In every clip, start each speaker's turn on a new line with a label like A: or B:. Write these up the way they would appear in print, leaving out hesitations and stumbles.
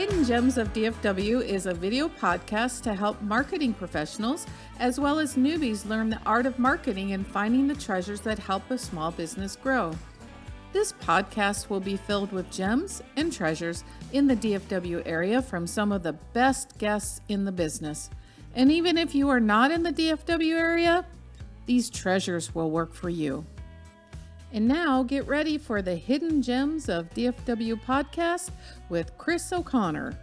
A: Hidden Gems of DFW is a video podcast to help marketing professionals as well as newbies learn the art of marketing and finding the treasures that help a small business grow. This podcast will be filled with gems and treasures in the DFW area from some of the best guests in the business. And even if you are not in the DFW area, these treasures will work for you. And now get ready for the Hidden Gems of DFW podcast with Kris O'Connor.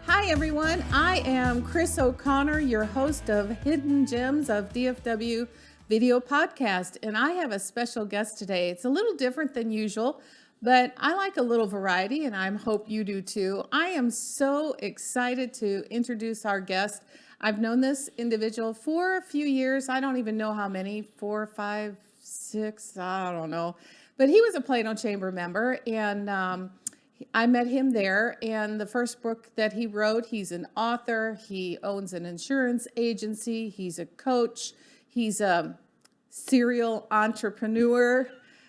A: Hi everyone, I am Kris O'Connor, your host of Hidden Gems of DFW video podcast, and I have a special guest today. It's a little different than usual, but I like a little variety, and I hope you do too. I am so excited to introduce our guest. I've known this individual for a few years. I don't even know how many, 4, 5, 6, I don't know. But he was a Plano Chamber member, and I met him there. And the first book that he wrote, he's an author. He owns an insurance agency. He's a coach. He's a serial entrepreneur.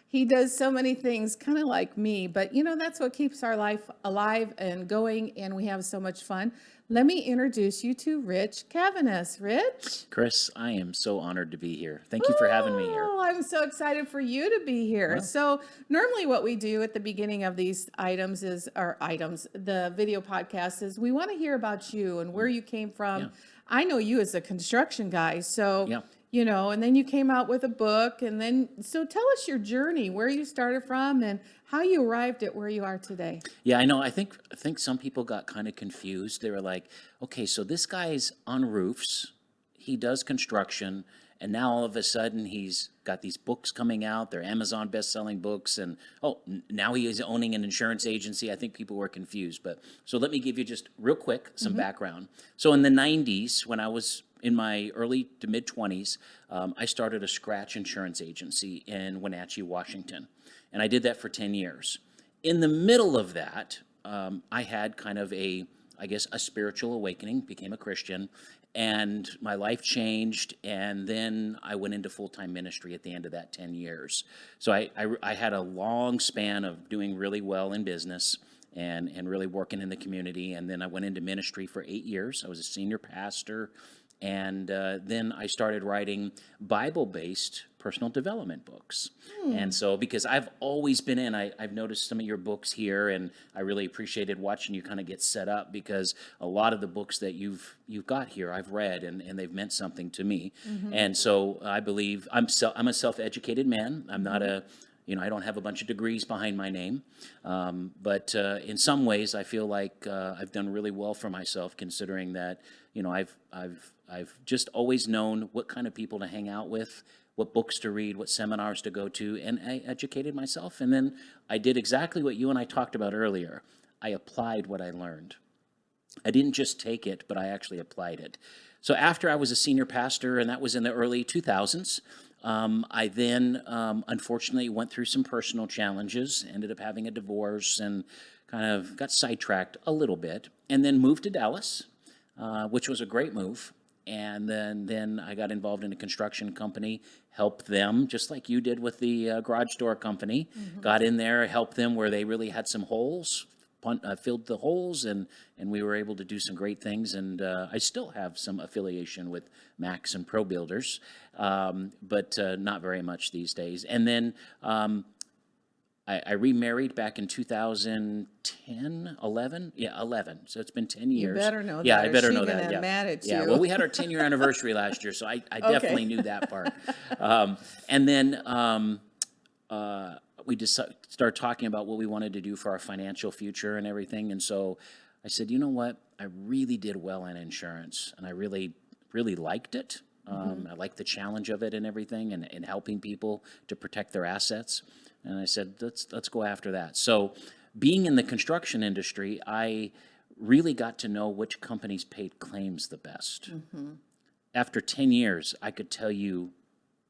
A: He does so many things, kind of like me. But, you know, that's what keeps our life alive and going, and we have so much fun. Let me introduce you to Rich Cavaness. Rich?
B: Kris, I am so honored to be here. Thank you for having me here.
A: Oh, I'm so excited for you to be here.
B: Well,
A: So normally what we do at the beginning of these the video podcast is we want to hear about you and where you came from.
B: Yeah.
A: I know you as a construction guy, so,
B: Yeah.
A: you know, and then you came out with a book, and then, so tell us your journey, where you started from and how you arrived at where you are today.
B: Yeah, I know. I think some people got kind of confused. They were like, okay, so this guy's on roofs, he does construction, and now all of a sudden he's got these books coming out. They're Amazon best-selling books, and now he is owning an insurance agency. I think people were confused. But so let me give you just real quick some background. So in the 90s, when I was in my early to mid-20s, I started a scratch insurance agency in Wenatchee, Washington. And I did that for 10 years. In the middle of that, I had kind of a spiritual awakening, became a Christian, and my life changed, and then I went into full-time ministry at the end of that 10 years. So I had a long span of doing really well in business and really working in the community, and then I went into ministry for 8 years. I was a senior pastor, and then I started writing Bible-based personal development books. And so, because I've always been I've noticed some of your books here, and I really appreciated watching you kind of get set up, because a lot of the books that you've got here I've read, and they've meant something to me. And so I believe I'm a self-educated man. I'm not I don't have a bunch of degrees behind my name, but in some ways I feel like I've done really well for myself, considering that I've just always known what kind of people to hang out with, what books to read, what seminars to go to, and I educated myself. And then I did exactly what you and I talked about earlier. I applied what I learned. I didn't just take it, but I actually applied it. So after I was a senior pastor, and that was in the early 2000s, I then unfortunately went through some personal challenges, ended up having a divorce, and kind of got sidetracked a little bit, and then moved to Dallas, which was a great move. And then I got involved in a construction company, helped them, just like you did with the garage door company. Got in there, helped them where they really had some holes, filled the holes, and we were able to do some great things. And I still have some affiliation with Max and Pro Builders, but not very much these days. And then I remarried back in 2010, 11? Yeah, 11. So it's been 10 years.
A: You better know that.
B: Yeah, I better know
A: that.
B: that. Yeah.
A: Mad at
B: Yeah,
A: you.
B: well, we had our 10-year anniversary last year, so I definitely knew that part. And then we just started talking about what we wanted to do for our financial future and everything. And so I said, you know what? I really did well in insurance, and I really, really liked it. I liked the challenge of it and everything, and helping people to protect their assets. And I said, let's go after that. So being in the construction industry, I really got to know which companies paid claims the best. After 10 years, I could tell you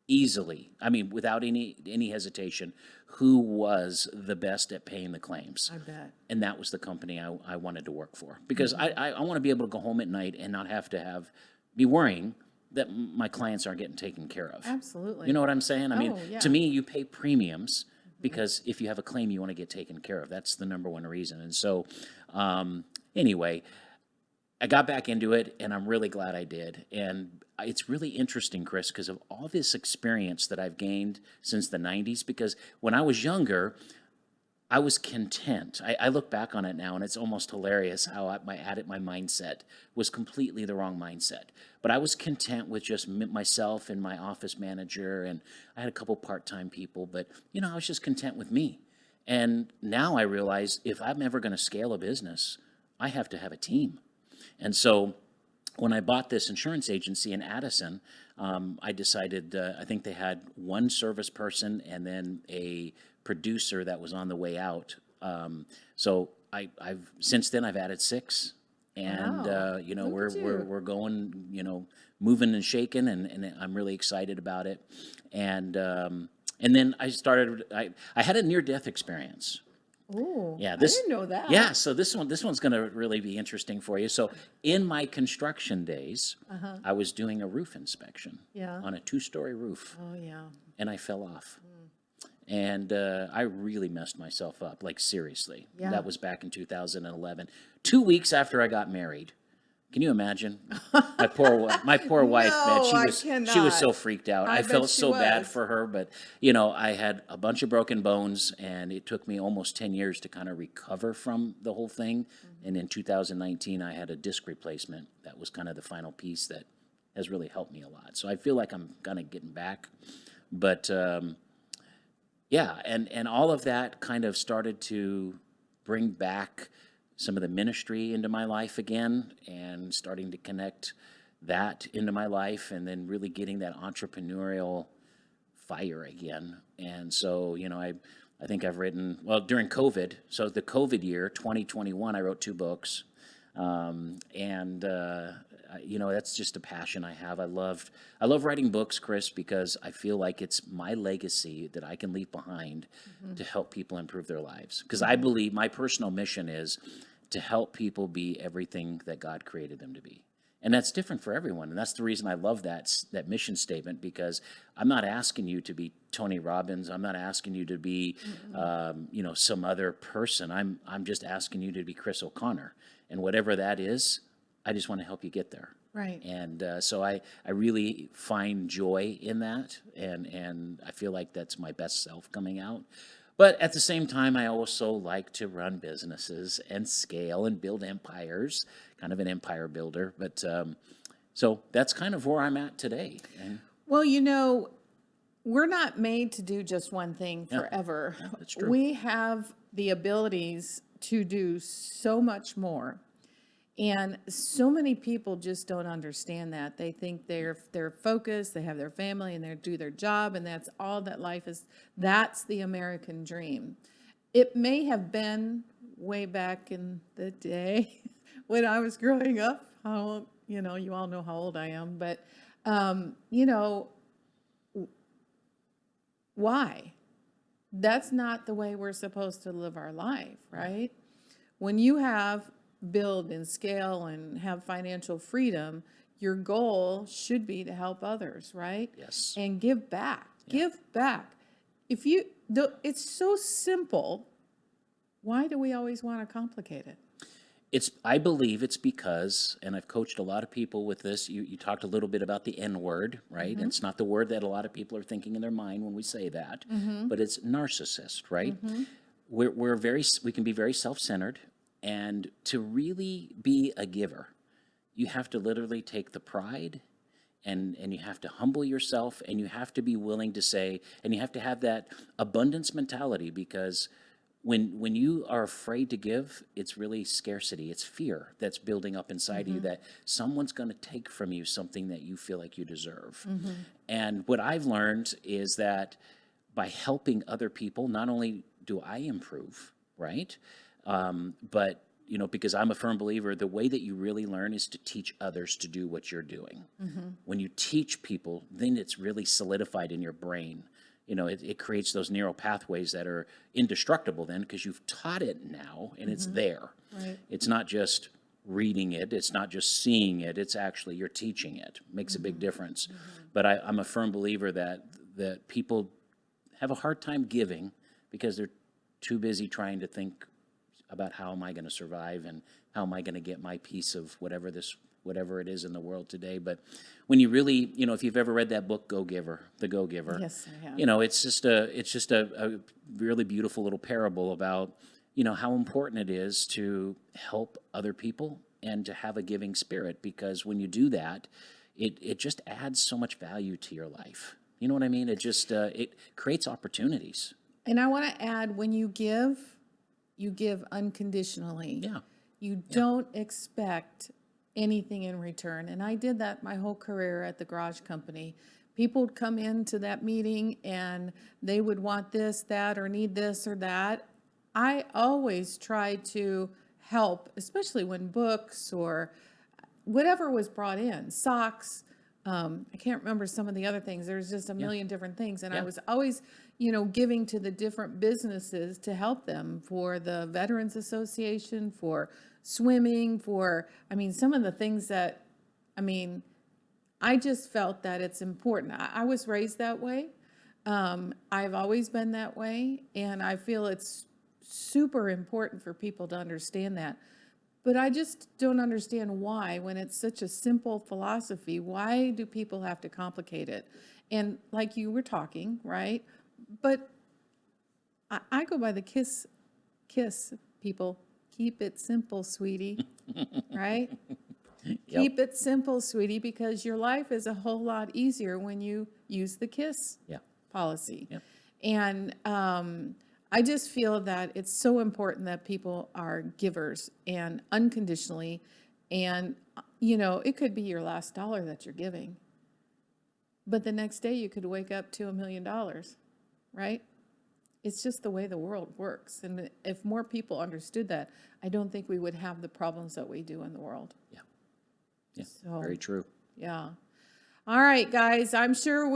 B: easily, without any hesitation, who was the best at paying the claims.
A: I bet.
B: And that was the company I wanted to work for. Because I want to be able to go home at night and not have to be worrying that my clients aren't getting taken care of.
A: Absolutely.
B: You know what I'm saying?
A: Yeah.
B: To me, you pay premiums because if you have a claim, you want to get taken care of. That's the number one reason. And so, anyway, I got back into it, and I'm really glad I did. And it's really interesting, Kris, because of all this experience that I've gained since the 90s, because when I was younger, I was content. I look back on it now, and it's almost hilarious how my mindset was completely the wrong mindset. But I was content with just myself and my office manager, and I had a couple part-time people, but, I was just content with me. And now I realize if I'm ever going to scale a business, I have to have a team. And so when I bought this insurance agency in Addison, I decided, I think they had one service person and then a producer that was on the way out. So I've since then I've added 6, and
A: Wow.
B: we're going, moving and shaking, and I'm really excited about it. And then I had a near death experience.
A: Oh,
B: Yeah,
A: I didn't know that.
B: yeah. So this one's going to really be interesting for you. So in my construction days, I was doing a roof inspection
A: Yeah.
B: on a 2-story roof,
A: Oh, yeah.
B: and I fell off. And I really messed myself up, like seriously.
A: Yeah.
B: That was back in 2011. 2 weeks after I got married. Can you imagine? My poor wife, man.
A: No, I
B: She was
A: cannot.
B: so freaked out.
A: I
B: I
A: bet
B: felt
A: she
B: so bad
A: was.
B: for her, but I had a bunch of broken bones, and it took me almost 10 years to kind of recover from the whole thing. And in 2019, I had a disc replacement. That was kind of the final piece that has really helped me a lot. So I feel like I'm kind of getting back, but. Yeah, and all of that kind of started to bring back some of the ministry into my life again, and starting to connect that into my life, and then really getting that entrepreneurial fire again. And so, I think I've written, well, during COVID, so the COVID year, 2021, I wrote 2 books. That's just a passion I have. I love writing books, Kris, because I feel like it's my legacy that I can leave behind to help people improve their lives. Because I believe my personal mission is to help people be everything that God created them to be. And that's different for everyone. And that's the reason I love that mission statement, because I'm not asking you to be Tony Robbins. I'm not asking you to be, some other person. I'm just asking you to be Kris O'Connor. And whatever that is, I just want to help you get there.
A: Right.
B: And so I really find joy in that. And I feel like that's my best self coming out. But at the same time, I also like to run businesses and scale and build empires, kind of an empire builder. But so that's kind of where I'm at today. And
A: Well, we're not made to do just one thing forever.
B: that's true.
A: We have the abilities to do so much more. And so many people just don't understand that. They think they're focused, they have their family, and they do their job, and that's all that life is. That's the American dream. It may have been way back in the day when I was growing up. You all know how old I am, but why? That's not the way we're supposed to live our life, right? When you build and scale and have financial freedom, your goal should be to help others, right?
B: Yes.
A: And give back. Give back. It's so simple. Why do we always want to complicate it?
B: I believe it's because, and I've coached a lot of people with this, you talked a little bit about the N word, right? It's not the word that a lot of people are thinking in their mind when we say that, but it's narcissist, right? We can be very self-centered, and to really be a giver, you have to literally take the pride, and you have to humble yourself, and you have to be willing to say, and you have to have that abundance mentality, because when you are afraid to give, it's really scarcity. It's fear that's building up inside you, that someone's going to take from you something that you feel like you deserve. And what I've learned is that by helping other people, not only do I improve, right? But because I'm a firm believer, the way that you really learn is to teach others to do what you're doing. When you teach people, then it's really solidified in your brain. It creates those neural pathways that are indestructible then, because you've taught it now and it's there.
A: Right.
B: It's not just reading it. It's not just seeing it. It's actually you're teaching it. Makes a big difference. But I'm a firm believer that people have a hard time giving because they're too busy trying to think about how am I going to survive and how am I going to get my piece of whatever it is in the world today. But when you really, if you've ever read that book, The Go-Giver,
A: Yes, I have.
B: it's just a really beautiful little parable about, how important it is to help other people and to have a giving spirit, because when you do that, it just adds so much value to your life. You know what I mean? It just, it creates opportunities.
A: And I want to add, when you give unconditionally.
B: Yeah.
A: You don't expect anything in return. And I did that my whole career at the garage company. People would come into that meeting and they would want this, that, or need this or that. I always tried to help, especially when books or whatever was brought in, socks. I can't remember some of the other things. There's just a million different things. And I was always, giving to the different businesses to help them, for the Veterans Association, for swimming, some of the things that, I just felt that it's important. I was raised that way. I've always been that way. And I feel it's super important for people to understand that. But I just don't understand why, when it's such a simple philosophy, why do people have to complicate it? And like you were talking, right? But I go by the kiss, people. Keep it simple, sweetie, right? Keep it simple, sweetie, because your life is a whole lot easier when you use the KISS policy.
B: Yep.
A: And I just feel that it's so important that people are givers and unconditionally. And, it could be your last dollar that you're giving. But the next day you could wake up to $1 million, right? It's just the way the world works. And if more people understood that, I don't think we would have the problems that we do in the world.
B: Yeah,
A: So,
B: very true.
A: Yeah. All right, guys, I'm sure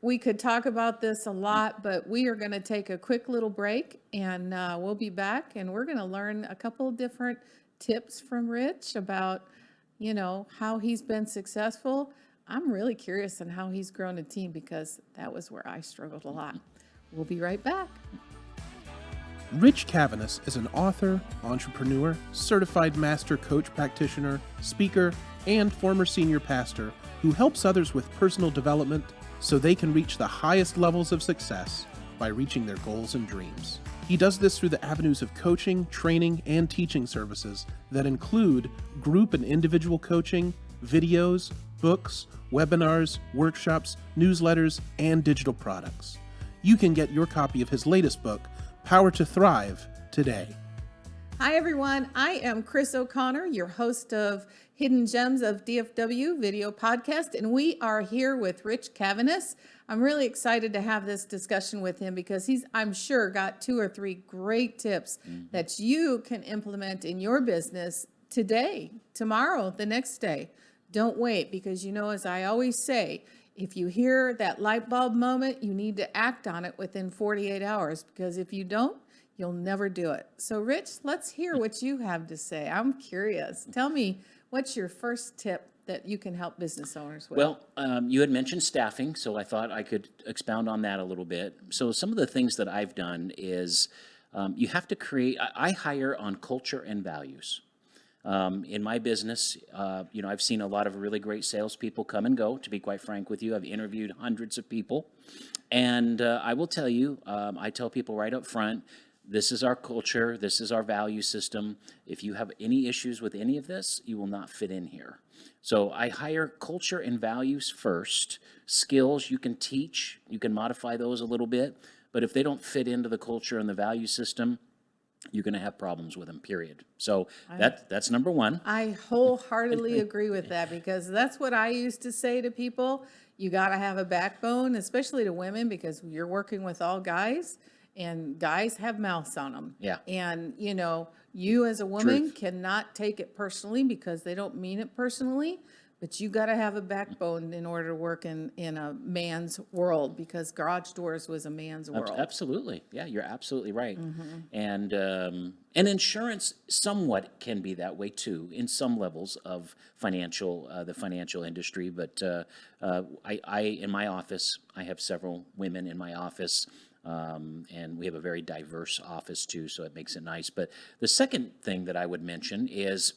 A: we could talk about this a lot, but we are going to take a quick little break, and we'll be back, and we're going to learn a couple of different tips from Rich about, how he's been successful. I'm really curious on how he's grown a team, because that was where I struggled a lot. We'll be right back.
C: Rich Cavaness is an author, entrepreneur, certified master coach practitioner, speaker, and former senior pastor who helps others with personal development so they can reach the highest levels of success by reaching their goals and dreams. He does this through the avenues of coaching, training, and teaching services that include group and individual coaching, videos, books, webinars, workshops, newsletters, and digital products. You can get your copy of his latest book, Power to Thrive, today.
A: Hi, everyone. I am Kris O'Connor, your host of Hidden Gems of DFW video podcast, and we are here with Rich Cavaness. I'm really excited to have this discussion with him because he's, I'm sure, got 2 or 3 great tips that you can implement in your business today, tomorrow, the next day. Don't wait, because as I always say, if you hear that light bulb moment, you need to act on it within 48 hours, because if you don't, you'll never do it. So, Rich, let's hear what you have to say. I'm curious. Tell me, what's your first tip that you can help business owners with?
B: Well, you had mentioned staffing, so I thought I could expound on that a little bit. So some of the things that I've done is you have to create, I hire on culture and values. In my business, I've seen a lot of really great salespeople come and go, to be quite frank with you. I've interviewed hundreds of people. And I will tell you, I tell people right up front, this is our culture, this is our value system. If you have any issues with any of this, you will not fit in here. So I hire culture and values first. Skills you can teach, you can modify those a little bit. But if they don't fit into the culture and the value system, you're going to have problems with them, period. So that's number one.
A: I wholeheartedly agree with that, because that's what I used to say to people. You got to have a backbone, especially to women, because you're working with all guys, and guys have mouths on them.
B: Yeah.
A: And, you as a woman cannot take it personally, because they don't mean it personally. But you got to have a backbone in order to work in a man's world, because garage doors was a man's world.
B: Absolutely. Yeah, you're absolutely right. And insurance somewhat can be that way too, in some levels of the financial industry. But I in my office, I have several women in my office. And we have a very diverse office too, so it makes it nice. But the second thing that I would mention is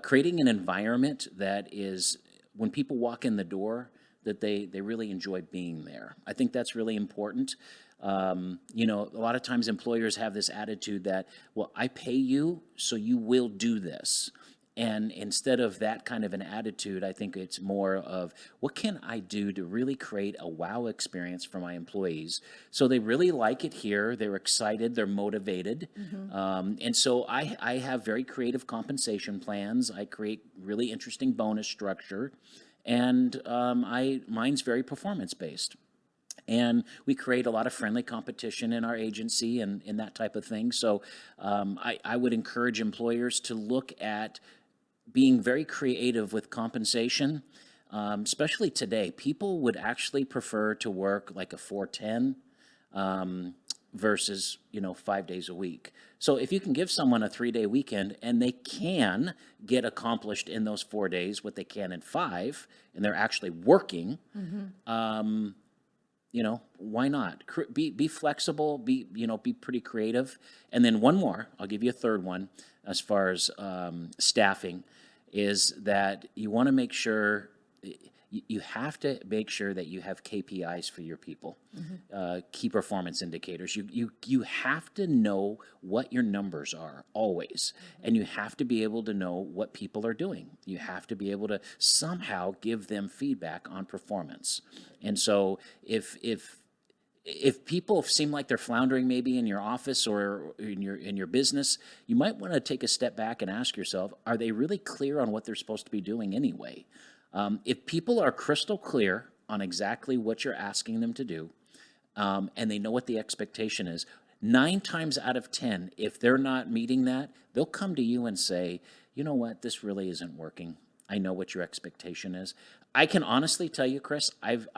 B: creating an environment that is, when people walk in the door, that they really enjoy being there. I think that's really important. A lot of times employers have this attitude that, well, I pay you, so you will do this. And instead of that kind of an attitude, I think it's more of, what can I do to really create a wow experience for my employees so they really like it here, they're excited, they're motivated. And so I have very creative compensation plans. I create really interesting bonus structure. And mine's very performance-based. And we create a lot of friendly competition in our agency and that type of thing. So I would encourage employers to look at being very creative with compensation, especially today. People would actually prefer to work like a 410 versus 5 days a week. So if you can give someone a 3-day weekend and they can get accomplished in those 4 days what they can in 5, and they're actually working, why not? Be flexible, be pretty creative. And then one more, I'll give you a third one as far as staffing, is that you want to make sure, you have to make sure that you have KPIs for your people, key performance indicators. You have to know what your numbers are always, and you have to be able to know what people are doing. You have to be able to somehow give them feedback on performance. And so if people seem like they're floundering maybe in your office or in your business, you might want to take a step back and ask yourself, are they really clear on what they're supposed to be doing anyway? If people are crystal clear on exactly what you're asking them to do, and they know what the expectation is, 9 times out of 10, if they're not meeting that, they'll come to you and say, you know what, this really isn't working. I know what your expectation is. I can honestly tell you, Kris, I've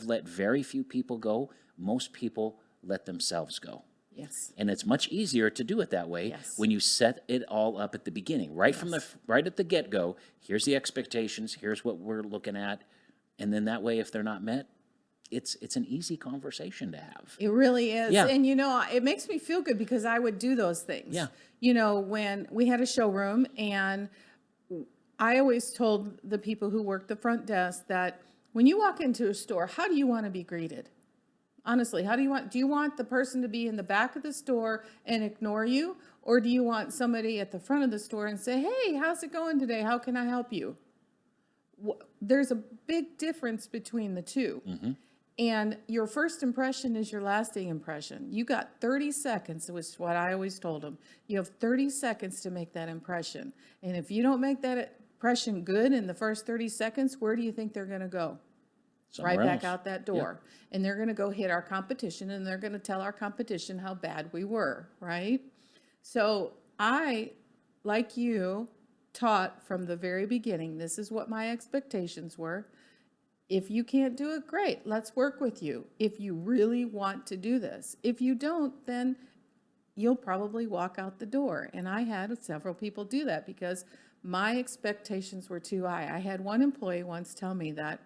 B: let very few people go. Most people let themselves go.
A: Yes.
B: And it's much easier to do it that way when you set it all up at the beginning, right at the get-go. Here's the expectations. Here's what we're looking at, and then that way, if they're not met, it's an easy conversation to have.
A: It really is.
B: Yeah.
A: And it makes me feel good because I would do those things.
B: Yeah.
A: When we had a showroom, and I always told the people who work the front desk that when you walk into a store, how do you want to be greeted? Honestly, do you want the person to be in the back of the store and ignore you? Or do you want somebody at the front of the store and say, hey, how's it going today? How can I help you? There's a big difference between the two. And your first impression is your lasting impression. You got 30 seconds, which is what I always told them. You have 30 seconds to make that impression. And if you don't make that impression good in the first 30 seconds, where do you think they're going to go?
B: Somewhere
A: right back
B: else.
A: out that door. And they're going to go hit our competition, and they're going to tell our competition how bad we were, right? So I, like you, taught from the very beginning, this is what my expectations were. If you can't do it, great, let's work with you. If you really want to do this. If you don't, then you'll probably walk out the door. And I had several people do that because my expectations were too high. I had one employee once tell me that,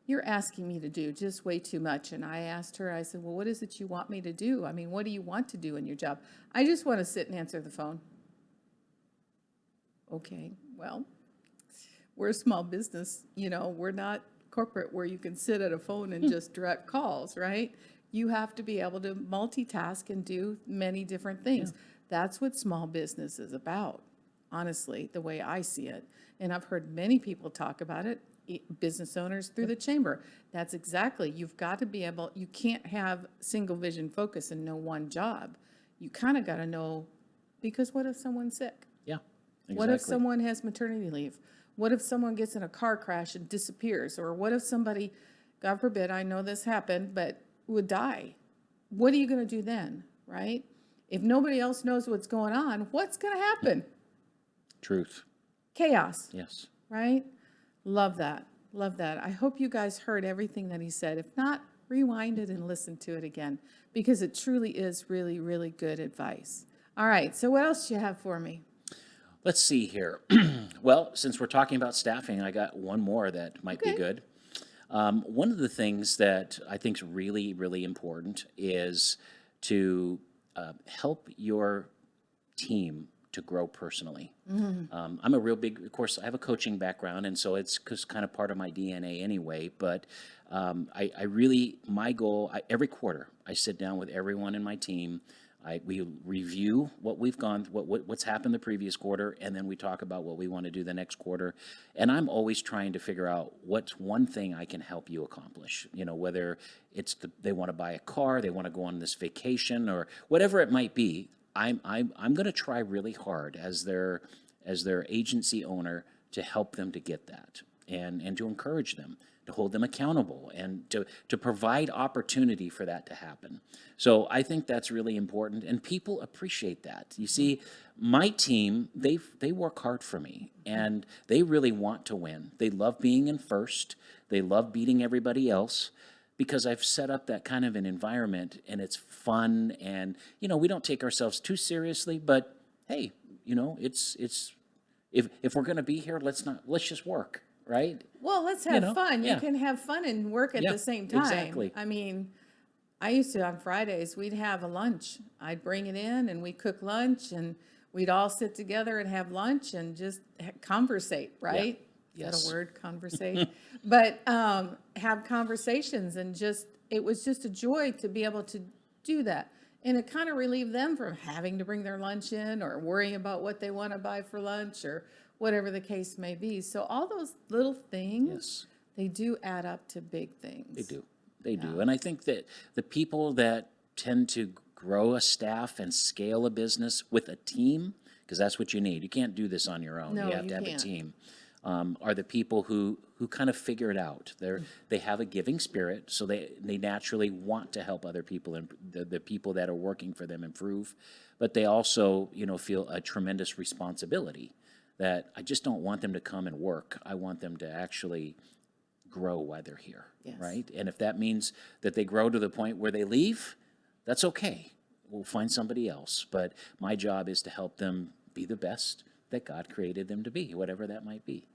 A: you're asking me to do just way too much. And I asked her, I said, well, what is it you want me to do? I mean, what do you want to do in your job? I just want to sit and answer the phone. Okay, well, we're a small business, we're not corporate where you can sit at a phone and just direct calls, right? You have to be able to multitask and do many different things. Yeah. That's what small business is about, honestly, the way I see it. And I've heard many people talk about it, business owners through the chamber. That's exactly, you've got to be able, you can't have single vision focus and know one job. You kind of got to know, because what if someone's sick?
B: Yeah, exactly.
A: What if someone has maternity leave? What if someone gets in a car crash and disappears? Or what if somebody, God forbid, I know this happened, but would die? What are you going to do then, right? If nobody else knows what's going on, what's going to happen?
B: Truth.
A: Chaos.
B: Yes.
A: Right? Love that. Love that. I hope you guys heard everything that he said. If not, rewind it and listen to it again, because it truly is really, really good advice. All right. So what else do you have for me?
B: Let's see here. Well, since we're talking about staffing, I got one more that might be good. One of the things that I think is really, really important is to help your team to grow personally. I'm a real big, of course, I have a coaching background, and so it's kind of part of my DNA anyway. But I really, my goal, every quarter, I sit down with everyone in my team. We review what we've gone, what's happened the previous quarter, and then we talk about what we want to do the next quarter. And I'm always trying to figure out what's one thing I can help you accomplish. Whether it's they want to buy a car, they want to go on this vacation, or whatever it might be. I'm going to try really hard as their agency owner to help them to get that, and to encourage them, to hold them accountable, and to provide opportunity for that to happen. So I think that's really important, and people appreciate that. You see, my team, they work hard for me, and they really want to win. They love being in first. They love beating everybody else, because I've set up that kind of an environment, and it's fun, and we don't take ourselves too seriously, but hey, it's if we're going to be here, let's just work. Right?
A: Well, let's have fun. You can have fun and work at the same time.
B: Exactly.
A: I mean, I used to, on Fridays, we'd have a lunch. I'd bring it in, and we'd cook lunch, and we'd all sit together and have lunch and just conversate, right?
B: Yeah.
A: Is
B: Yes.
A: that a word, conversate? But have conversations, and it was just a joy to be able to do that. And it kind of relieved them from having to bring their lunch in or worrying about what they want to buy for lunch or whatever the case may be. So all those little things, they do add up to big things.
B: They do. And I think that the people that tend to grow a staff and scale a business with a team, because that's what you need. You can't do this on your own.
A: No,
B: you have to have a team. Are the people who kind of figure it out. They have a giving spirit, so they naturally want to help other people and the people that are working for them improve. But they also, feel a tremendous responsibility that I just don't want them to come and work. I want them to actually grow while they're here, right? And if that means that they grow to the point where they leave, that's okay. We'll find somebody else. But my job is to help them be the best that God created them to be, whatever that might be.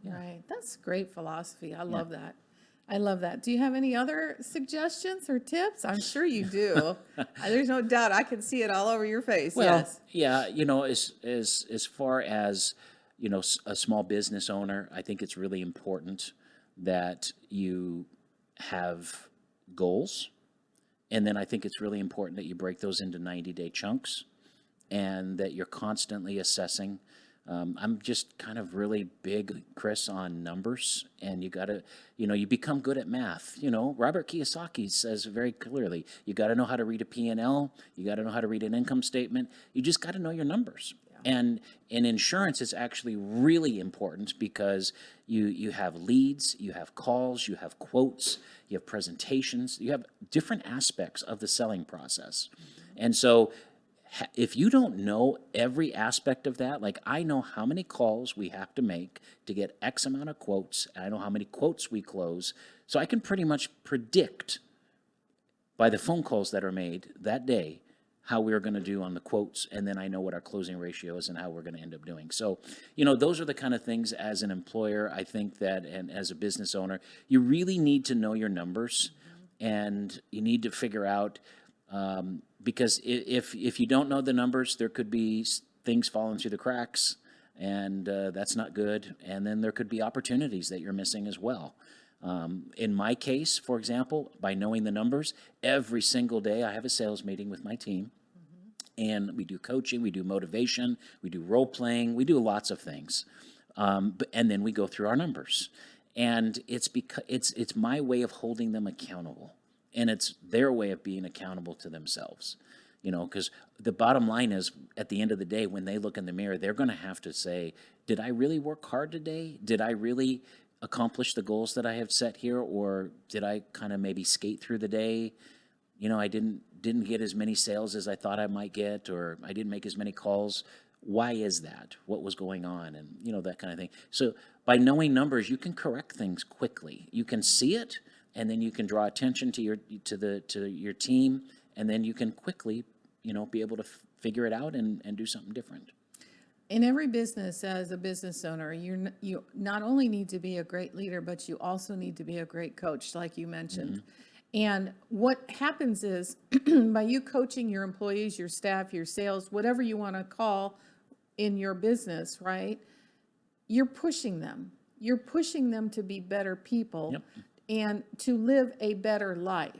A: Right. That's great philosophy. I love that. I love that. Do you have any other suggestions or tips? I'm sure you do. There's no doubt. I can see it all over your face.
B: Well, yeah, as far as, a small business owner, I think it's really important that you have goals. And then I think it's really important that you break those into 90-day chunks and that you're constantly assessing. I'm just kind of really big, Kris, on numbers, and you got to, you become good at math. Robert Kiyosaki says very clearly, you got to know how to read a P&L, you got to know how to read an income statement, you just got to know your numbers. And in insurance, it's actually really important because you have leads, you have calls, you have quotes, you have presentations, you have different aspects of the selling process. And so if you don't know every aspect of that, like I know how many calls we have to make to get X amount of quotes, and I know how many quotes we close, so I can pretty much predict by the phone calls that are made that day how we're going to do on the quotes, and then I know what our closing ratio is and how we're going to end up doing. So, those are the kind of things as an employer, I think that, and as a business owner, you really need to know your numbers, and you need to figure out, because if you don't know the numbers, there could be things falling through the cracks, and that's not good. And then there could be opportunities that you're missing as well. In my case, for example, by knowing the numbers, every single day I have a sales meeting with my team, and we do coaching, we do motivation, we do role playing, we do lots of things, and then we go through our numbers, and it's my way of holding them accountable. And it's their way of being accountable to themselves, because the bottom line is, at the end of the day, when they look in the mirror, they're going to have to say, did I really work hard today? Did I really accomplish the goals that I have set here? Or did I kind of maybe skate through the day? I didn't get as many sales as I thought I might get, or I didn't make as many calls. Why is that? What was going on? And, that kind of thing. So by knowing numbers, you can correct things quickly. You can see it, and then you can draw attention to your team, and then you can quickly, be able to figure it out and do something different.
A: In every business, as a business owner, you not only need to be a great leader, but you also need to be a great coach, like you mentioned. And what happens is by you coaching your employees, your staff, your sales, whatever you want to call in your business, right? You're pushing them. You're pushing them to be better people and to live a better life.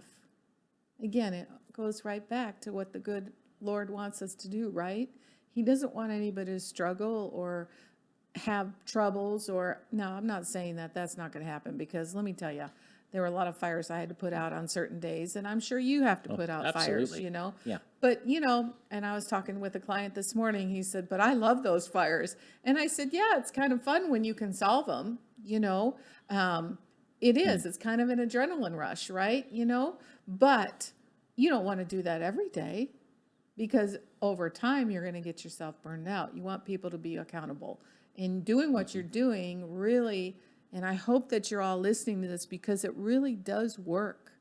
A: Again, it goes right back to what the good Lord wants us to do, right? He doesn't want anybody to struggle or have troubles or, no, I'm not saying that that's not going to happen, because let me tell you, there were a lot of fires I had to put out on certain days, and I'm sure you have to put out fires, you know?
B: Yeah.
A: But, you know, and I was talking with a client this morning, he said, but I love those fires. And I said, yeah, it's kind of fun when you can solve them, you know? It is, it's kind of an adrenaline rush, right? You know, but you don't want to do that every day, because over time you're going to get yourself burned out. You want people to be accountable. In doing what you're doing, really, and I hope that you're all listening to this, because it really does work.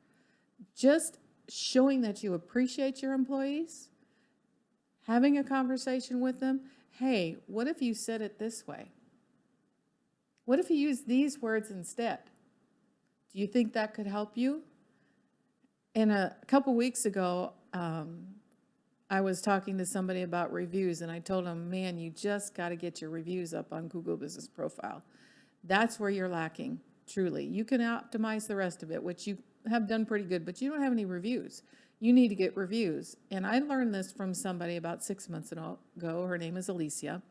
A: Just showing that you appreciate your employees, having a conversation with them. Hey, what if you said it this way? What if you use these words instead? Do you think that could help you? And a couple weeks ago, I was talking to somebody about reviews, and I told them, man, you just got to get your reviews up on Google Business Profile. That's where you're lacking, truly. You can optimize the rest of it, which you have done pretty good, but you don't have any reviews. You need to get reviews. And I learned this from somebody about 6 months ago. Her name is Alicia,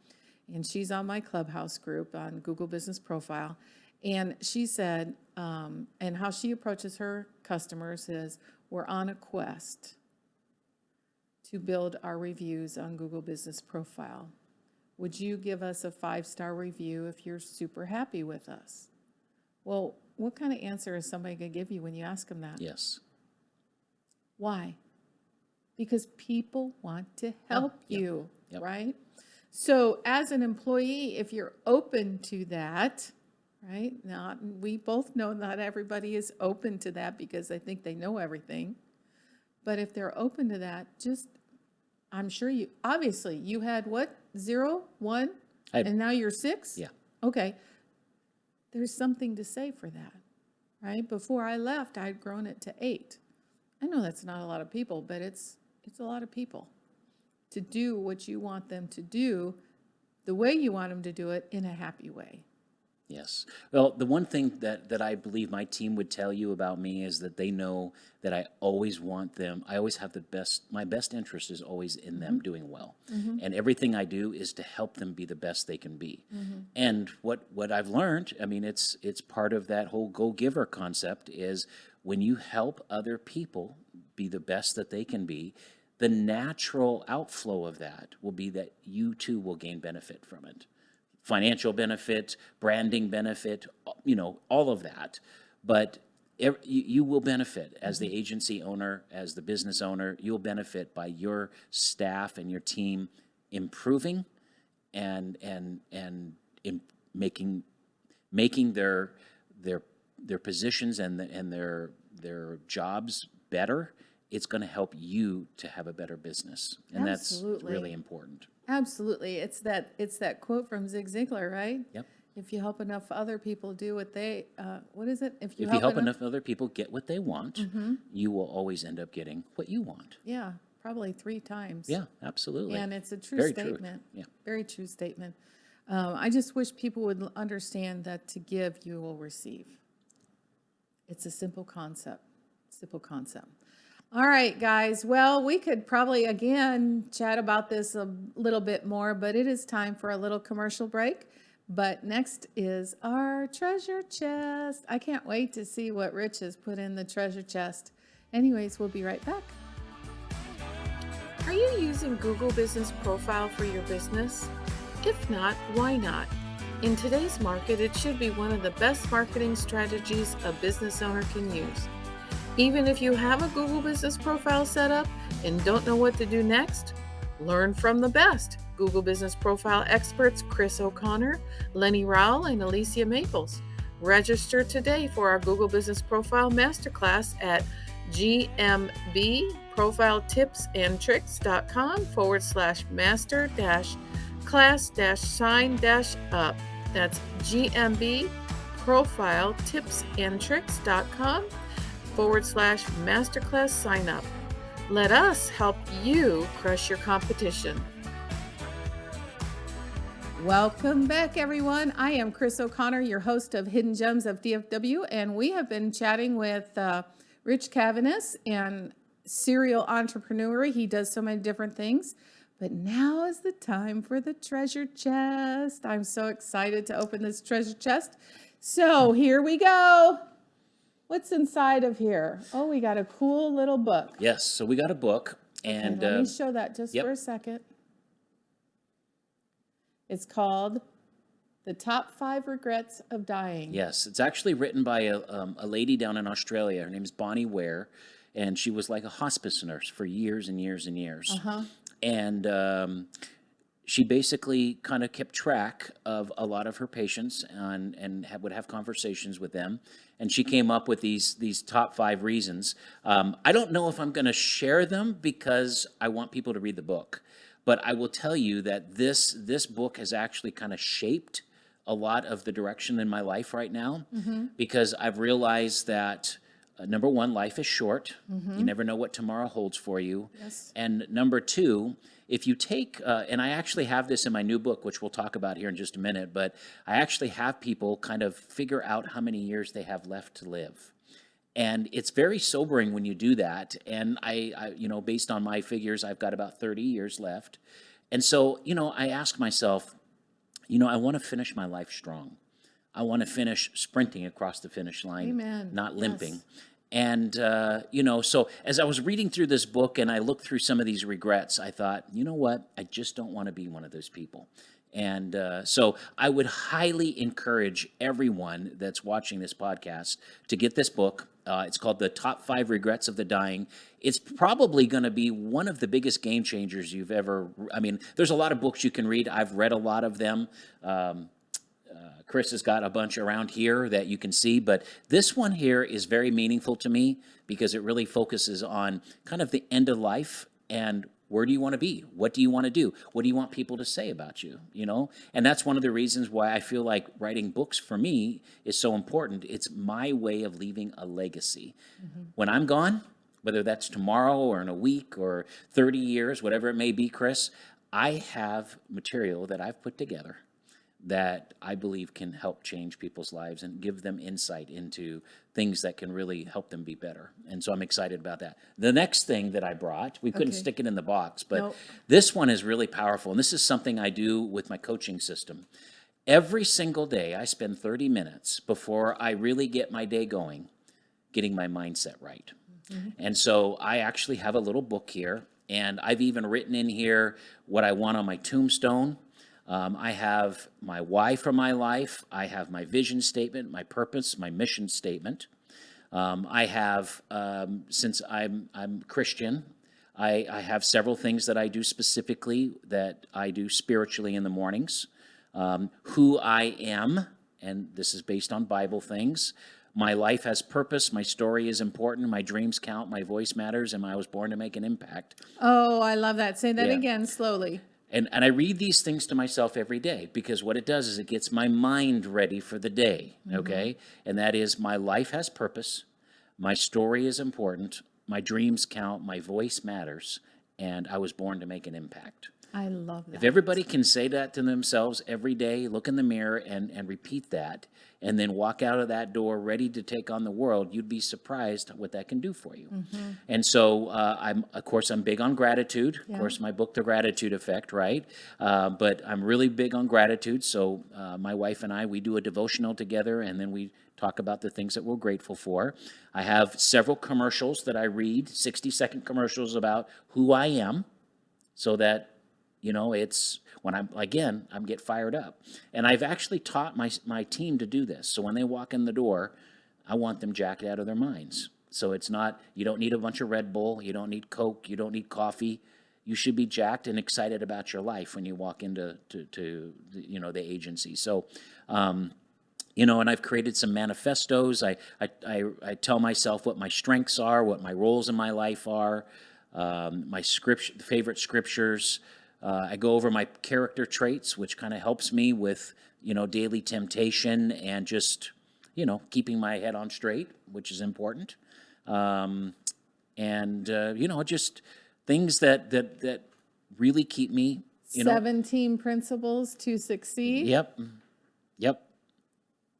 A: and she's on my Clubhouse group on Google Business Profile. And she said, and how she approaches her customers is, we're on a quest to build our reviews on Google Business Profile. Would you give us a 5-star review if you're super happy with us? Well, what kind of answer is somebody going to give you when you ask them that?
B: Yes.
A: Why? Because people want to help you, right? So as an employee, if you're open to that, right? Now, we both know not everybody is open to that because they think they know everything. But if they're open to that, just, I'm sure you, obviously, you had what? 0, 1, and now you're 6?
B: Yeah.
A: Okay. There's something to say for that, right? Before I left, I'd grown it to 8. I know that's not a lot of people, but it's a lot of people to do what you want them to do, the way you want them to do it, in a happy way.
B: Yes. Well, the one thing that I believe my team would tell you about me is that they know that I always want them. I always have my best interest is always in them doing well. And everything I do is to help them be the best they can be. And what I've learned, I mean, it's part of that whole go-giver concept, is when you help other people be the best that they can be, the natural outflow of that will be that you too will gain benefit from it. Financial benefit, branding benefit, you know, all of that. But you will benefit as the agency owner, as the business owner. You'll benefit by your staff and your team improving and making their positions and their jobs better. It's going to help you to have a better business, and that's really important.
A: Absolutely. It's that quote from Zig Ziglar, right?
B: Yep.
A: If you help enough other people do what they, what is it?
B: If you help enough other people get what they want, you will always end up getting what you want.
A: Yeah, probably 3 times.
B: Yeah, absolutely.
A: And it's a true
B: Very
A: statement.
B: True. Yeah.
A: Very true statement. I just wish people would understand that to give, you will receive. It's a simple concept. Simple concept. All right, guys. Well, we could probably, again, chat about this a little bit more, but it is time for a little commercial break. But next is our treasure chest. I can't wait to see what Rich has put in the treasure chest. Anyways, we'll be right back. Are you using Google Business Profile for your business? If not, why not? In today's market, it should be one of the best marketing strategies a business owner can use. Even if you have a Google Business Profile set up and don't know what to do next, learn from the best Google Business Profile experts Kris O'Connor, Lenny Rowell, and Alicia Maples. Register today for our Google Business Profile Masterclass at gmbprofiletipsandtricks.com/master class-sign-up. That's gmbprofiletipsandtricks.com/masterclass sign up. Let us help you crush your competition. Welcome back, everyone. I am Kris O'Connor, your host of Hidden Gems of DFW, and we have been chatting with Rich Cavaness, and serial entrepreneur. He does so many different things. But now is the time for the treasure chest. I'm so excited to open this treasure chest. So here we go. What's inside of here? Oh, we got a cool little book.
B: Yes, so we got a book. And
A: let me show that just for a second. It's called The Top 5 Regrets of Dying.
B: Yes, it's actually written by a lady down in Australia. Her name is Bonnie Ware, and she was like a hospice nurse for years and years and years. And she basically kind of kept track of a lot of her patients and would have conversations with them. And she came up with these top 5 reasons. I don't know if I'm going to share them because I want people to read the book. But I will tell you that this book has actually kind of shaped a lot of the direction in my life right now, because I've realized that, number one, life is short. You never know what tomorrow holds for you.
A: Yes.
B: And number two, if you take, and I actually have this in my new book, which we'll talk about here in just a minute, but I actually have people kind of figure out how many years they have left to live. And it's very sobering when you do that. And I based on my figures, I've got about 30 years left. And so, I ask myself, I want to finish my life strong. I want to finish sprinting across the finish line,
A: Amen.
B: Not limping.
A: Yes.
B: And, so as I was reading through this book and I looked through some of these regrets, I thought, you know what? I just don't want to be one of those people. And so I would highly encourage everyone that's watching this podcast to get this book. It's called The Top 5 Regrets of the Dying. It's probably going to be one of the biggest game changers you've ever. I mean, there's a lot of books you can read. I've read a lot of them. Kris has got a bunch around here that you can see, but this one here is very meaningful to me because it really focuses on kind of the end of life and where do you want to be? What do you want to do? What do you want people to say about you? And that's one of the reasons why I feel like writing books for me is so important. It's my way of leaving a legacy. When I'm gone, whether that's tomorrow or in a week or 30 years, whatever it may be, Kris, I have material that I've put together that I believe can help change people's lives and give them insight into things that can really help them be better. And so I'm excited about that. The next thing that I brought, we couldn't stick it in the box, but this one is really powerful. And this is something I do with my coaching system. Every single day, I spend 30 minutes before I really get my day going, getting my mindset right. And so I actually have a little book here, and I've even written in here what I want on my tombstone. I have my why for my life. I have my vision statement, my purpose, my mission statement. I have, since I'm Christian, I have several things that I do specifically that I do spiritually in the mornings. Who I am, and this is based on Bible things. My life has purpose. My story is important. My dreams count. My voice matters. And I was born to make an impact.
A: Oh, I love that. Say that again slowly.
B: And I read these things to myself every day because what it does is it gets my mind ready for the day, okay? And that is my life has purpose, my story is important, my dreams count, my voice matters, and I was born to make an impact.
A: I love that.
B: If everybody can say that to themselves every day, look in the mirror and repeat that, and then walk out of that door ready to take on the world, you'd be surprised what that can do for you. And so I'm big on gratitude. Of course, my book, The Gratitude Effect, right? But I'm really big on gratitude. So my wife and I, we do a devotional together, and then we talk about the things that we're grateful for. I have several commercials that I read, 60-second commercials about who I am, so that it's when I'm get fired up. And I've actually taught my team to do this. So when they walk in the door, I want them jacked out of their minds. So it's not, you don't need a bunch of Red Bull, you don't need Coke, you don't need coffee. You should be jacked and excited about your life when you walk into the agency. So, and I've created some manifestos. I tell myself what my strengths are, what my roles in my life are, my favorite scriptures. I go over my character traits, which kind of helps me with, daily temptation and just, keeping my head on straight, which is important. Just things that really keep me,
A: 17 principles to succeed.
B: Yep.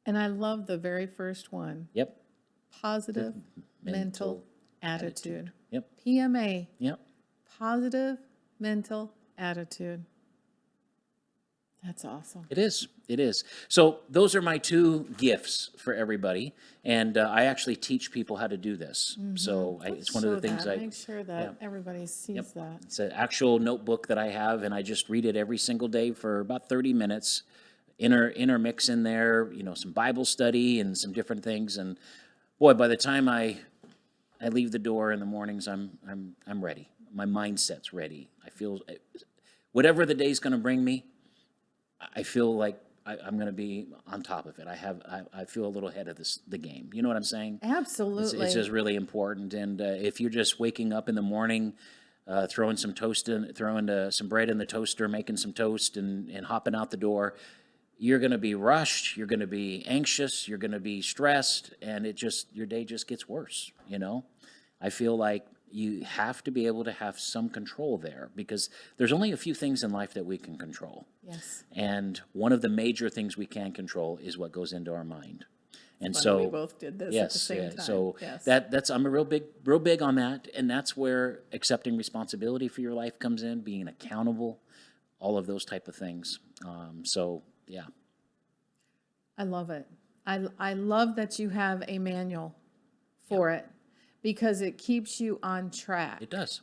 A: And I love the very first one.
B: Yep.
A: Positive mental attitude.
B: Yep.
A: PMA.
B: Yep.
A: Positive mental attitude. That's awesome.
B: It is. So those are my 2 gifts for everybody, and I actually teach people how to do this. So it's one of the things
A: Make sure that everybody sees that.
B: It's an actual notebook that I have, and I just read it every single day for about 30 minutes. Intermix in there, some Bible study and some different things. And boy, by the time I leave the door in the mornings, I'm ready. My mindset's ready. I feel whatever the day's going to bring me, I feel like I'm going to be on top of it. I feel a little ahead of the game. You know what I'm saying?
A: Absolutely.
B: It's just really important. And if you're just waking up in the morning, throwing some some bread in the toaster, making some toast, and hopping out the door, you're going to be rushed. You're going to be anxious. You're going to be stressed, and your day just gets worse. I feel like you have to be able to have some control there, because there's only a few things in life that we can control.
A: Yes.
B: And one of the major things we can control is what goes into our mind. And
A: Funny,
B: so
A: we both did this at the same time.
B: So
A: yes.
B: that's I'm real big on that, and that's where accepting responsibility for your life comes in, being accountable, all of those type of things. Yeah.
A: I love it. I love that you have a manual for it, because it keeps you on track.
B: It does.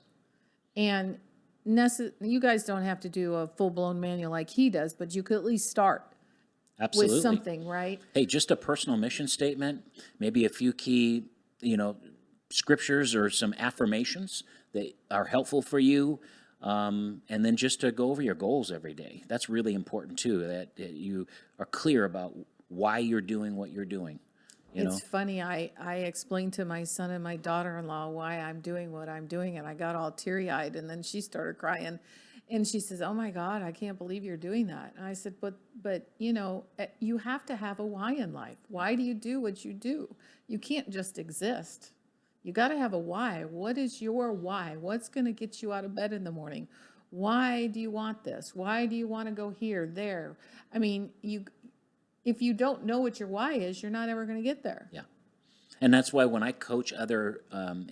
A: And you guys don't have to do a full-blown manual like he does, but you could at least start
B: Absolutely.
A: with something, right?
B: Hey, just a personal mission statement, maybe a few key, scriptures or some affirmations that are helpful for you, and then just to go over your goals every day. That's really important too, that you are clear about why you're doing what you're doing.
A: It's funny, I explained to my son and my daughter-in-law why I'm doing what I'm doing, and I got all teary-eyed, and then she started crying, and she says, "Oh my God, I can't believe you're doing that." And I said, but you have to have a why in life. Why do you do what you do? You can't just exist. You got to have a why. What is your why? What's going to get you out of bed in the morning? Why do you want this? Why do you want to go here, there? I mean, if you don't know what your why is, you're not ever going to get there.
B: Yeah. And that's why when I coach other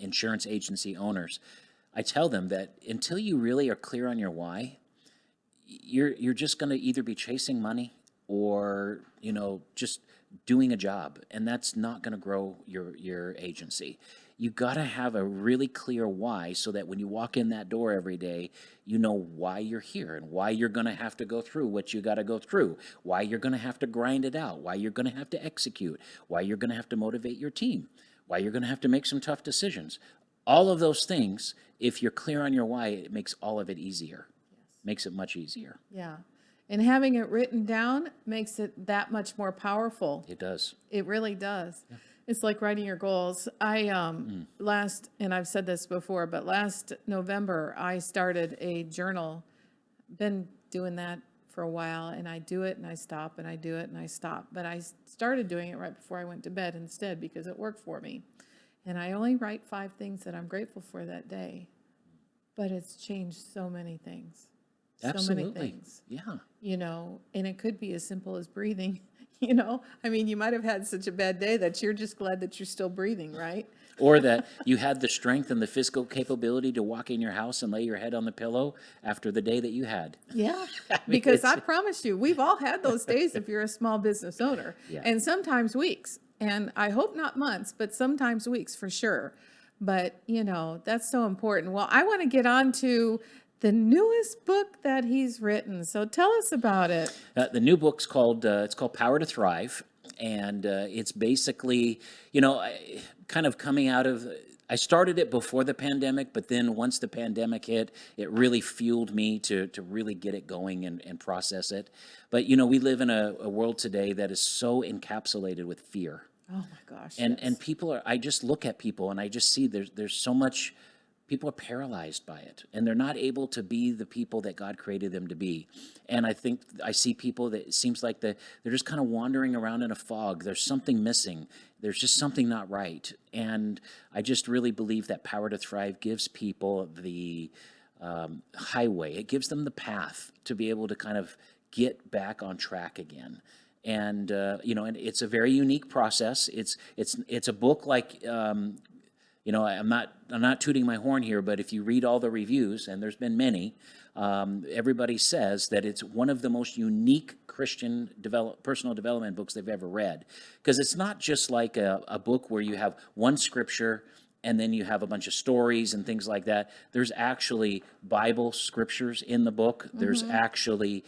B: insurance agency owners, I tell them that until you really are clear on your why, you're just going to either be chasing money or, just doing a job. And that's not going to grow your agency. You got to have a really clear why, so that when you walk in that door every day, you know why you're here and why you're going to have to go through what you got to go through, why you're going to have to grind it out, why you're going to have to execute, why you're going to have to motivate your team, why you're going to have to make some tough decisions. All of those things, if you're clear on your why, it makes all of it easier. Yes. Makes it much easier.
A: Yeah. And having it written down makes it that much more powerful.
B: It does.
A: It really does. Yeah. It's like writing your goals. And I've said this before, but last November, I started a journal. Been doing that for a while, and I do it and I stop, and I do it and I stop. But I started doing it right before I went to bed instead, because it worked for me. And I only write 5 things that I'm grateful for that day. But it's changed so many things.
B: Absolutely.
A: So many things.
B: Yeah.
A: And it could be as simple as breathing. I mean, you might have had such a bad day that you're just glad that you're still breathing, right?
B: Or that you had the strength and the physical capability to walk in your house and lay your head on the pillow after the day that you had.
A: Yeah, because I promise you, we've all had those days if you're a small business owner, and sometimes weeks, and I hope not months, but sometimes weeks for sure. But, that's so important. Well, I want to get on to the newest book that he's written. So tell us about it.
B: The new book's called Power to Thrive. And it's basically, kind of coming out of, I started it before the pandemic, but then once the pandemic hit, it really fueled me to really get it going and process it. But, we live in a world today that is so encapsulated with fear.
A: Oh my gosh.
B: And people I just look at people and I just see there's so much people are paralyzed by it, and they're not able to be the people that God created them to be. And I think I see people that it seems like they're just kind of wandering around in a fog. There's something missing. There's just something not right. And I just really believe that Power to Thrive gives people the highway. It gives them the path to be able to kind of get back on track again. And and it's a very unique process. It's a book like. I'm not tooting my horn here, but if you read all the reviews, and there's been many, everybody says that it's one of the most unique Christian personal development books they've ever read. Because it's not just like a book where you have one scripture and then you have a bunch of stories and things like that. There's actually Bible scriptures in the book. There's actually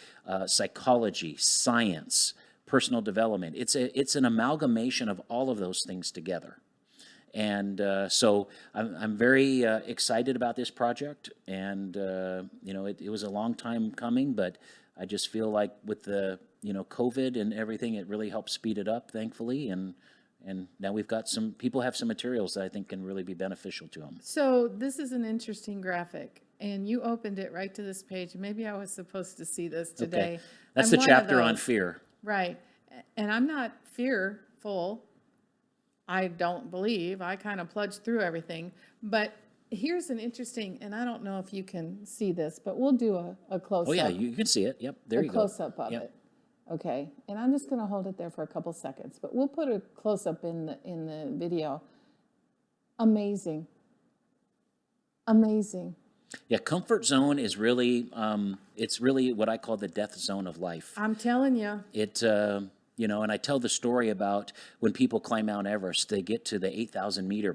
B: psychology, science, personal development. It's an amalgamation of all of those things together. And so I'm very excited about this project, and it was a long time coming, but I just feel like with the COVID and everything, it really helped speed it up, thankfully, and now we've got some people have some materials that I think can really be beneficial to them.
A: So this is an interesting graphic, and you opened it right to this page. Maybe I was supposed to see this today.
B: Okay. That's the chapter on fear.
A: Right, and I'm not fearful. I don't believe. I kind of plunged through everything. But here's an interesting, and I don't know if you can see this, but we'll do a close-up.
B: Oh, yeah, you can see it. Yep, there you go.
A: A close-up of it. Okay, and I'm just going to hold it there for a couple seconds, but we'll put a close-up in the video. Amazing. Amazing.
B: Yeah, comfort zone is really, it's really what I call the death zone of life.
A: I'm telling you.
B: And I tell the story about when people climb Mount Everest, they get to the 8,000 meter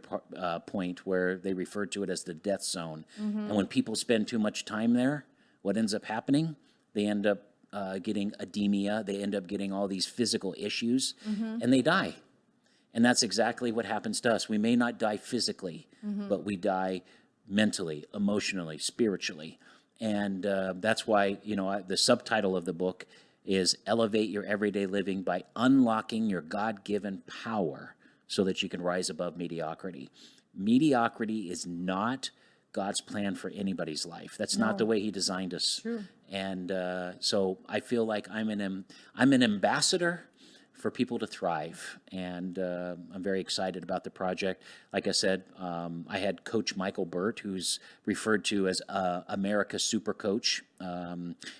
B: point where they refer to it as the death zone. And when people spend too much time there, what ends up happening? They end up getting edema. They end up getting all these physical issues, and they die. And that's exactly what happens to us. We may not die physically, but we die mentally, emotionally, spiritually. And that's why, the subtitle of the book is Elevate Your Everyday Living by Unlocking Your God-Given Power so that you can rise above mediocrity. Mediocrity is not God's plan for anybody's life. That's not the way He designed us.
A: True.
B: And so I feel like I'm an ambassador for people to thrive, and I'm very excited about the project. Like I said, I had Coach Michael Burt, who's referred to as America's Super Coach.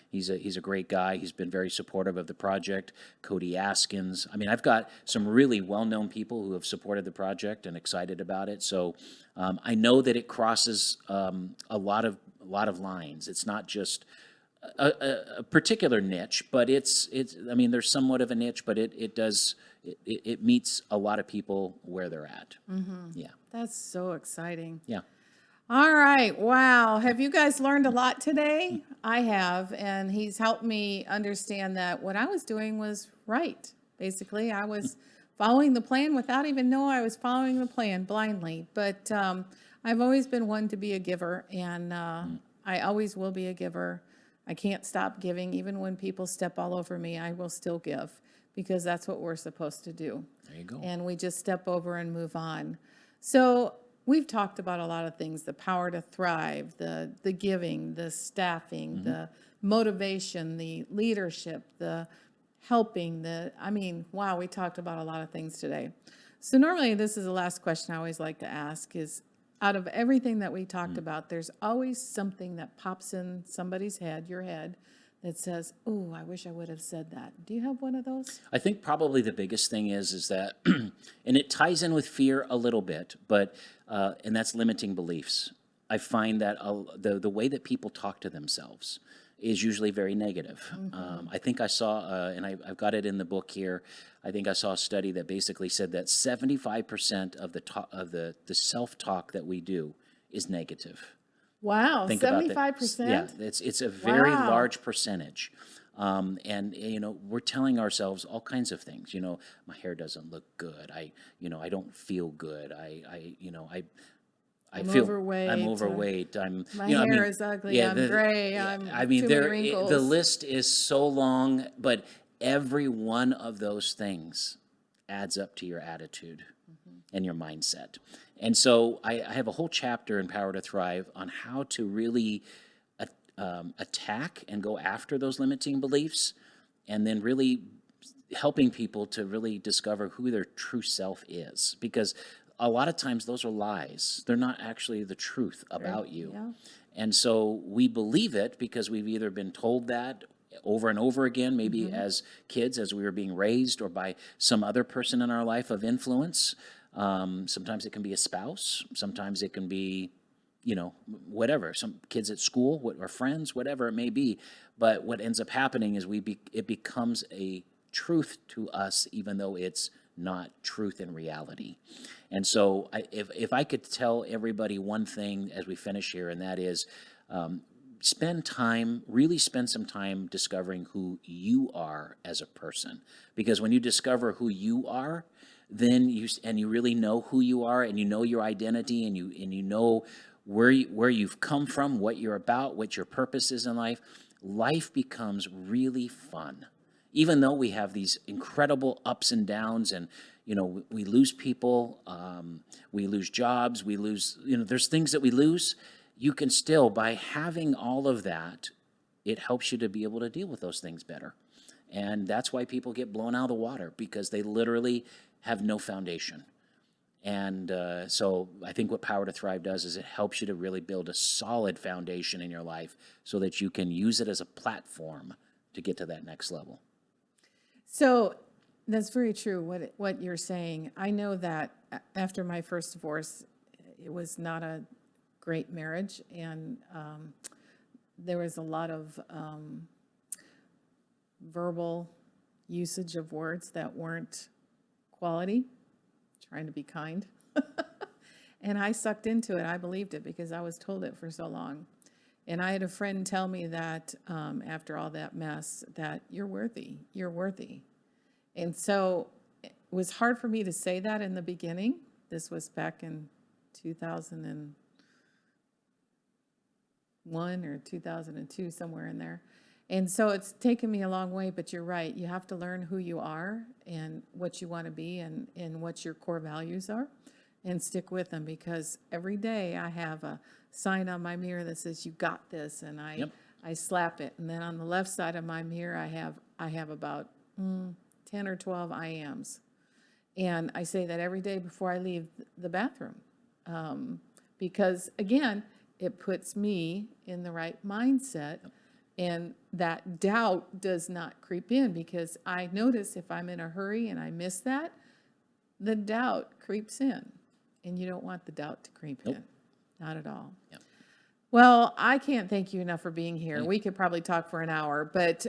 B: He's a great guy. He's been very supportive of the project. Cody Askins. I mean, I've got some really well-known people who have supported the project and excited about it. So I know that it crosses a lot of lines. It's not just a particular niche, but it's I mean, there's somewhat of a niche, but it meets a lot of people where they're at. Yeah.
A: That's so exciting.
B: Yeah.
A: All right. Wow. Have you guys learned a lot today? I have, and he's helped me understand that what I was doing was right. Basically, I was following the plan without even knowing I was following the plan blindly. But I've always been one to be a giver, and I always will be a giver. I can't stop giving. Even when people step all over me, I will still give, because that's what we're supposed to do.
B: There you go.
A: And we just step over and move on. So we've talked about a lot of things: the power to thrive, the giving, the staffing, the motivation, the leadership, the helping, wow, we talked about a lot of things today. So normally this is the last question I always like to ask is, out of everything that we talked about, there's always something that pops in somebody's head, your head, that says, "Oh, I wish I would have said that." Do you have one of those?
B: I think probably the biggest thing is that, and it ties in with fear a little bit, but and that's limiting beliefs. I find that the way that people talk to themselves is usually very negative. I think I saw, and I've got it in the book here, I think I saw a study that basically said that 75% of the self-talk that we do is negative.
A: Wow,
B: Think
A: 75%?
B: Yeah, it's a very large percentage. And we're telling ourselves all kinds of things. My hair doesn't look good. I don't feel good.
A: I'm overweight. My hair is ugly. I'm gray. I'm too many wrinkles.
B: The list is so long, but every one of those things adds up to your attitude and your mindset. And so I have a whole chapter in Power to Thrive on how to really attack and go after those limiting beliefs, and then really helping people to really discover who their true self is. Because a lot of times those are lies. They're not actually the truth about you.
A: Yeah.
B: And so we believe it because we've either been told that over and over again, maybe as kids, as we were being raised, or by some other person in our life of influence. Sometimes it can be a spouse. Sometimes it can be, whatever. Some kids at school, or friends, whatever it may be. But what ends up happening is it becomes a truth to us, even though it's not truth in reality. And so if I could tell everybody one thing as we finish here, and that is, really spend some time discovering who you are as a person. Because when you discover who you are, then you really know who you are, and you know your identity, and you know where you've come from, what you're about, what your purpose is in life. Life becomes really fun. Even though we have these incredible ups and downs, and we lose people, we lose jobs, we lose, there's things that we lose. You can still, by having all of that, it helps you to be able to deal with those things better. And that's why people get blown out of the water, because they literally have no foundation. And so I think what Power to Thrive does is it helps you to really build a solid foundation in your life so that you can use it as a platform to get to that next level.
A: So that's very true, what you're saying. I know that after my first divorce, it was not a great marriage, and there was a lot of verbal usage of words that weren't quality, trying to be kind. And I sucked into it. I believed it because I was told it for so long. And I had a friend tell me that after all that mess, that you're worthy. And so it was hard for me to say that in the beginning. This was back in 2001 or 2002, somewhere in there. And so it's taken me a long way, but you're right. You have to learn who you are and what you want to be, and what your core values are, and stick with them, because every day I have a sign on my mirror that says, "You got this," and I slap it. And then on the left side of my mirror, I have about 10 or 12 I ams. And I say that every day before I leave the bathroom, because, again, it puts me in the right mindset, and that doubt does not creep in, because I notice if I'm in a hurry and I miss that, the doubt creeps in, and you don't want the doubt to creep in. Not at all. Yep. Well, I can't thank you enough for being here. We could probably talk for an hour, but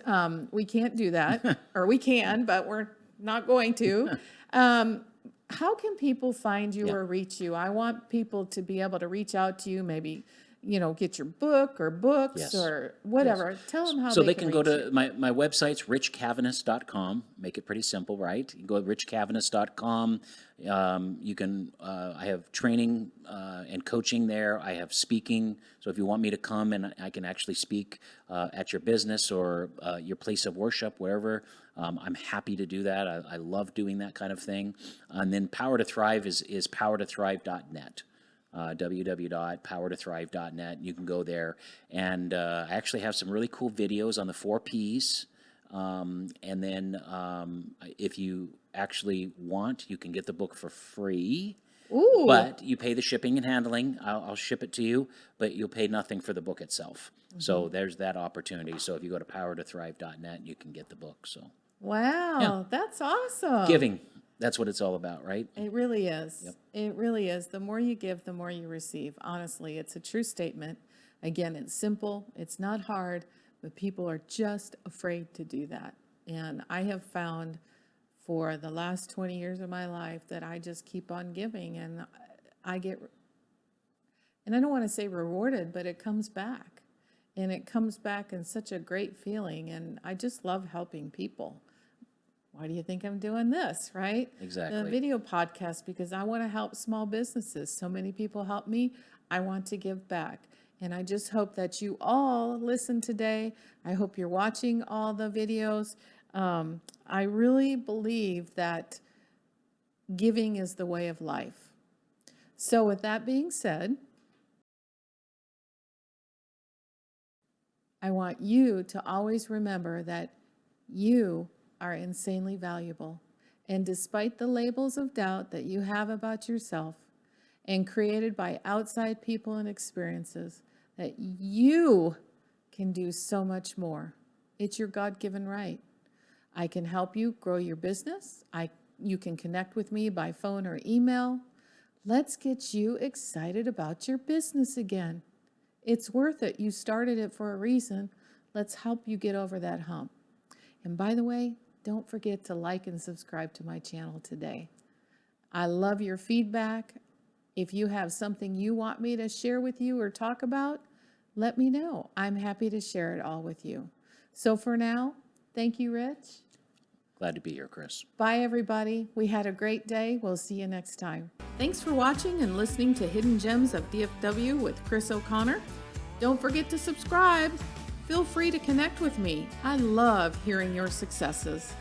A: we can't do that. Or we can, but we're not going to. How can people find you or reach you? I want people to be able to reach out to you, maybe, get your book or books or whatever. Tell them how
B: they can go to
A: you.
B: my website's richcavaness.com. Make it pretty simple, right? You go to richcavaness.com. You can, I have training and coaching there. I have speaking. So if you want me to come and I can actually speak at your business or your place of worship, wherever, I'm happy to do that. I love doing that kind of thing. And then Power to Thrive is powertothrive.net. www.powertothrive.net. You can go there. And I actually have some really cool videos on the 4 Ps. And then if you actually want, you can get the book for free.
A: Ooh.
B: But you pay the shipping and handling. I'll ship it to you, but you'll pay nothing for the book itself. So there's that opportunity. So if you go to powertothrive.net, you can get the book. So
A: wow, that's awesome.
B: Giving. That's what it's all about, right?
A: It really is.
B: Yep.
A: It really is. The more you give, the more you receive. Honestly, it's a true statement. Again, it's simple. It's not hard, but people are just afraid to do that. And I have found for the last 20 years of my life that I just keep on giving, and I get, and I don't want to say rewarded, but it comes back. And it comes back in such a great feeling. And I just love helping people. Why do you think I'm doing this, right?
B: Exactly.
A: The video podcast, because I want to help small businesses. So many people help me. I want to give back. And I just hope that you all listen today. I hope you're watching all the videos. I really believe that giving is the way of life. So with that being said, I want you to always remember that you are insanely valuable. And despite the labels of doubt that you have about yourself and created by outside people and experiences, that you can do so much more. It's your God-given right. I can help you grow your business. You can connect with me by phone or email. Let's get you excited about your business again. It's worth it. You started it for a reason. Let's help you get over that hump. And by the way, don't forget to like and subscribe to my channel today. I love your feedback. If you have something you want me to share with you or talk about, let me know. I'm happy to share it all with you. So for now, thank you, Rich.
B: Glad to be here, Kris.
A: Bye, everybody. We had a great day. We'll see you next time. Thanks for watching and listening to Hidden Gems of DFW with Kris O'Connor. Don't forget to subscribe. Feel free to connect with me. I love hearing your successes.